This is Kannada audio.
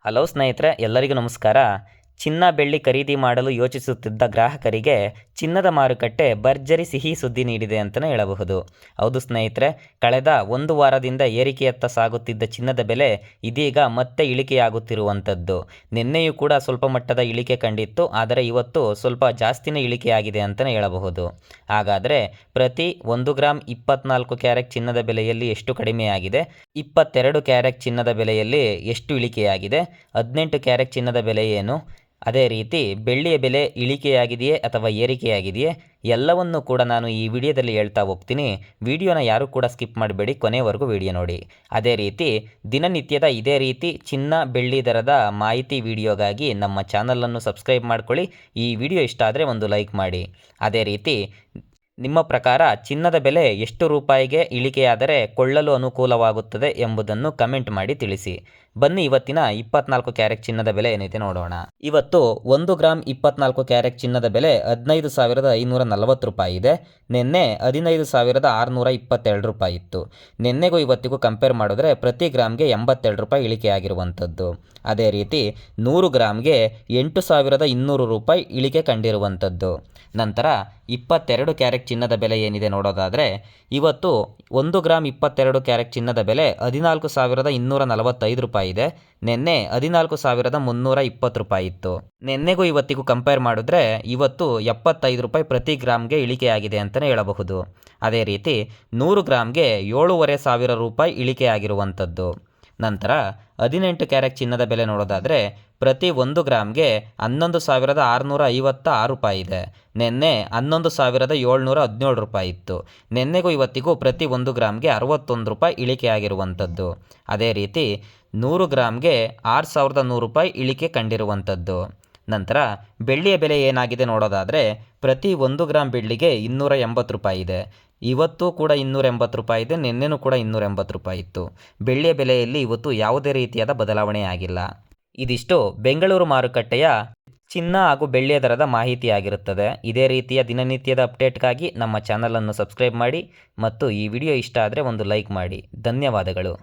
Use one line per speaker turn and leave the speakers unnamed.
ಹಲೋ ಸ್ನೇಹಿತರೆ, ಎಲ್ಲರಿಗೂ ನಮಸ್ಕಾರ. ಚಿನ್ನ ಬೆಳ್ಳಿ ಖರೀದಿ ಮಾಡಲು ಯೋಚಿಸುತ್ತಿದ್ದ ಗ್ರಾಹಕರಿಗೆ ಚಿನ್ನದ ಮಾರುಕಟ್ಟೆ ಭರ್ಜರಿ ಸಿಹಿ ಸುದ್ದಿ ನೀಡಿದೆ ಅಂತಲೇ ಹೇಳಬಹುದು. ಹೌದು ಸ್ನೇಹಿತರೆ, ಕಳೆದ ಒಂದು ವಾರದಿಂದ ಏರಿಕೆಯತ್ತ ಸಾಗುತ್ತಿದ್ದ ಚಿನ್ನದ ಬೆಲೆ ಇದೀಗ ಮತ್ತೆ ಇಳಿಕೆಯಾಗುತ್ತಿರುವಂಥದ್ದು. ನಿನ್ನೆಯೂ ಕೂಡ ಸ್ವಲ್ಪ ಮಟ್ಟದ ಇಳಿಕೆ ಕಂಡಿತ್ತು, ಆದರೆ ಇವತ್ತು ಸ್ವಲ್ಪ ಜಾಸ್ತಿನೇ ಇಳಿಕೆಯಾಗಿದೆ ಅಂತಲೇ ಹೇಳಬಹುದು. ಹಾಗಾದರೆ ಪ್ರತಿ 1 ಗ್ರಾಮ್ 24 ಕ್ಯಾರೆಟ್ ಚಿನ್ನದ ಬೆಲೆಯಲ್ಲಿ ಎಷ್ಟು ಕಡಿಮೆಯಾಗಿದೆ, 22 ಕ್ಯಾರೆಟ್ ಚಿನ್ನದ ಬೆಲೆಯಲ್ಲಿ ಎಷ್ಟು ಇಳಿಕೆಯಾಗಿದೆ, 18 ಕ್ಯಾರೆಟ್ ಚಿನ್ನದ ಬೆಲೆ ಏನು, ಅದೇ ರೀತಿ ಬೆಳ್ಳಿಯ ಬೆಲೆ ಇಳಿಕೆಯಾಗಿದೆಯೇ ಅಥವಾ ಏರಿಕೆಯಾಗಿದೆಯೇ, ಎಲ್ಲವನ್ನೂ ಕೂಡ ನಾನು ಈ ವಿಡಿಯೋದಲ್ಲಿ ಹೇಳ್ತಾ ಹೋಗ್ತೀನಿ. ವಿಡಿಯೋನ ಯಾರೂ ಕೂಡ ಸ್ಕಿಪ್ ಮಾಡಬೇಡಿ, ಕೊನೆವರೆಗೂ ವಿಡಿಯೋ ನೋಡಿ. ಅದೇ ರೀತಿ ದಿನನಿತ್ಯದ ಇದೇ ರೀತಿ ಚಿನ್ನ ಬೆಳ್ಳಿ ದರದ ಮಾಹಿತಿ ವಿಡಿಯೋಗಾಗಿ ನಮ್ಮ ಚಾನಲನ್ನು ಸಬ್ಸ್ಕ್ರೈಬ್ ಮಾಡ್ಕೊಳ್ಳಿ. ಈ ವಿಡಿಯೋ ಇಷ್ಟ ಆದರೆ ಒಂದು ಲೈಕ್ ಮಾಡಿ. ಅದೇ ರೀತಿ ನಿಮ್ಮ ಪ್ರಕಾರ ಚಿನ್ನದ ಬೆಲೆ ಎಷ್ಟು ರೂಪಾಯಿಗೆ ಇಳಿಕೆಯಾದರೆ ಕೊಳ್ಳಲು ಅನುಕೂಲವಾಗುತ್ತದೆ ಎಂಬುದನ್ನು ಕಮೆಂಟ್ ಮಾಡಿ ತಿಳಿಸಿ. ಬನ್ನಿ ಇವತ್ತಿನ 24 ಕ್ಯಾರೆಟ್ ಚಿನ್ನದ ಬೆಲೆ ಏನಿದೆ ನೋಡೋಣ. ಇವತ್ತು 1 ಗ್ರಾಮ್ 24 ಕ್ಯಾರೆಟ್ ಚಿನ್ನದ ಬೆಲೆ 15,540 ರೂಪಾಯಿ ಇದೆ. ನಿನ್ನೆ 15,622 ರೂಪಾಯಿ ಇತ್ತು. ನಿನ್ನೆಗೂ ಇವತ್ತಿಗೂ ಕಂಪೇರ್ ಮಾಡಿದ್ರೆ ಪ್ರತಿ ಗ್ರಾಮ್ಗೆ 82 ರೂಪಾಯಿ ಇಳಿಕೆ ಆಗಿರುವಂಥದ್ದು. ಅದೇ ರೀತಿ 100 ಗ್ರಾಮ್ಗೆ 8,200 ರೂಪಾಯಿ ಇಳಿಕೆ ಕಂಡಿರುವಂಥದ್ದು. ನಂತರ 22 ಕ್ಯಾರೆಟ್ ಚಿನ್ನದ ಬೆಲೆ ಏನಿದೆ ನೋಡೋದಾದರೆ, ಇವತ್ತು 1 ಗ್ರಾಮ್ 22 ಕ್ಯಾರೆಟ್ ಚಿನ್ನದ ಬೆಲೆ 14,245 ರೂಪಾಯಿ ಇದೆ. ನಿನ್ನೆ 14,320 ರೂಪಾಯಿ ಇತ್ತು. ನಿನ್ನೆಗೂ ಇವತ್ತಿಗೂ ಕಂಪೇರ್ ಮಾಡಿದ್ರೆ ಇವತ್ತು 75 ರೂಪಾಯಿ ಪ್ರತಿ ಗ್ರಾಮ್ಗೆ ಇಳಿಕೆಯಾಗಿದೆ ಅಂತಲೇ ಹೇಳಬಹುದು. ಅದೇ ರೀತಿ 100 ಗ್ರಾಮ್ಗೆ 7,500 ರೂಪಾಯಿ ಇಳಿಕೆ ಆಗಿರುವಂಥದ್ದು. ನಂತರ 18 ಕ್ಯಾರೆಟ್ ಚಿನ್ನದ ಬೆಲೆ ನೋಡೋದಾದರೆ, ಪ್ರತಿ 1 ಗ್ರಾಮ್ಗೆ 11,656 ರೂಪಾಯಿ ಇದೆ. ನಿನ್ನೆ 11,717 ರೂಪಾಯಿ ಇತ್ತು. ನಿನ್ನೆಗೂ ಇವತ್ತಿಗೂ ಪ್ರತಿ 1 ಗ್ರಾಮ್ಗೆ 61 ರೂಪಾಯಿ ಇಳಿಕೆ ಆಗಿರುವಂಥದ್ದು. ಅದೇ ರೀತಿ 100 ಗ್ರಾಮ್ಗೆ 6,100 ರೂಪಾಯಿ ಇಳಿಕೆ ಕಂಡಿರುವಂಥದ್ದು. ನಂತರ ಬೆಳ್ಳಿಯ ಬೆಲೆ ಏನಾಗಿದೆ ನೋಡೋದಾದರೆ, ಪ್ರತಿ 1 ಗ್ರಾಮ್ ಬೆಳ್ಳಿಗೆ 280 ರೂಪಾಯಿ ಇದೆ. ಇವತ್ತು ಕೂಡ 280 ರೂಪಾಯಿ ಇದೆ. ನಿನ್ನೆನೂ ಕೂಡ 280 ರೂಪಾಯಿ ಇತ್ತು. ಬೆಳ್ಳಿಯ ಬೆಲೆಯಲ್ಲಿ ಇವತ್ತು ಯಾವುದೇ ರೀತಿಯಾದ ಬದಲಾವಣೆ ಆಗಿಲ್ಲ. ಇದಿಷ್ಟು ಬೆಂಗಳೂರು ಮಾರುಕಟ್ಟೆಯ ಚಿನ್ನ ಹಾಗೂ ಬೆಳ್ಳಿಯ ದರದ ಮಾಹಿತಿಯಾಗಿರುತ್ತದೆ. ಇದೇ ರೀತಿಯ ದಿನನಿತ್ಯದ ಅಪ್ಡೇಟ್ಗಾಗಿ ನಮ್ಮ ಚಾನಲನ್ನು ಸಬ್ಸ್ಕ್ರೈಬ್ ಮಾಡಿ ಮತ್ತು ಈ ವಿಡಿಯೋ ಇಷ್ಟ ಆದರೆ ಒಂದು ಲೈಕ್ ಮಾಡಿ. ಧನ್ಯವಾದಗಳು.